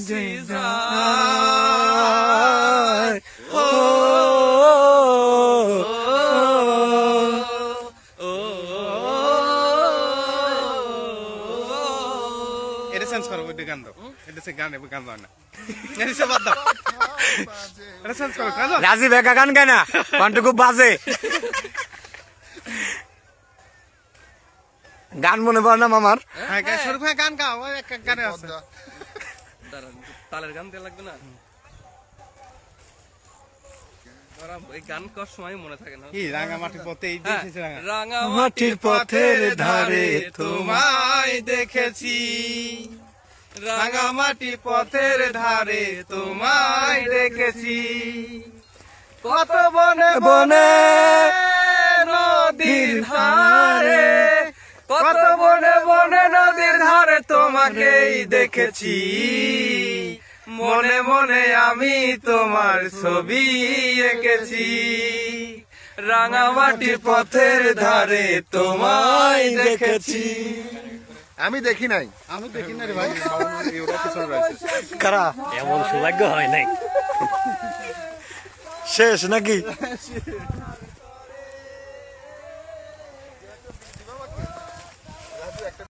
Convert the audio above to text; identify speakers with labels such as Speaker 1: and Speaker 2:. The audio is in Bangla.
Speaker 1: যে যায় ও
Speaker 2: এটা চেঞ্জ করো ওই গান দাও এটা সে গান গান দাও না এটা সে বাদ দাও এটা চেঞ্জ করো গান দাও
Speaker 1: রাজীব একা গান গায় না কণ্ঠ খুব বাজে গান মনে পড়ে না মামার
Speaker 2: হ্যাঁ গান শুরু করে গান গাও ওই এক গানে আছে
Speaker 3: তালের গান দিয়ে লাগবে না এই গান করার সময় মনে থাকে না
Speaker 2: কি রাঙামাটি পথে এই দেখেছি রাঙা
Speaker 3: রাঙামাটির পথের ধারে তোমায় দেখেছি রাঙামাটি পথের ধারে তোমায় দেখেছি কত বনে
Speaker 1: বনে
Speaker 3: নদীর ধারে কত বনে বনে নদীর ধারে তোমাকেই দেখেছি মনে মনে আমি তোমার ছবি এঁকেছি রাঙামাটি পথের ধারে তোমায় দেখেছি
Speaker 4: আমি দেখি নাই।
Speaker 2: আমি দেখি না রে ভাই ওরা পিছনে রয়েছে
Speaker 1: কারা
Speaker 5: এমন সৌভাগ্য হয় নাই।
Speaker 1: শেষ নাকি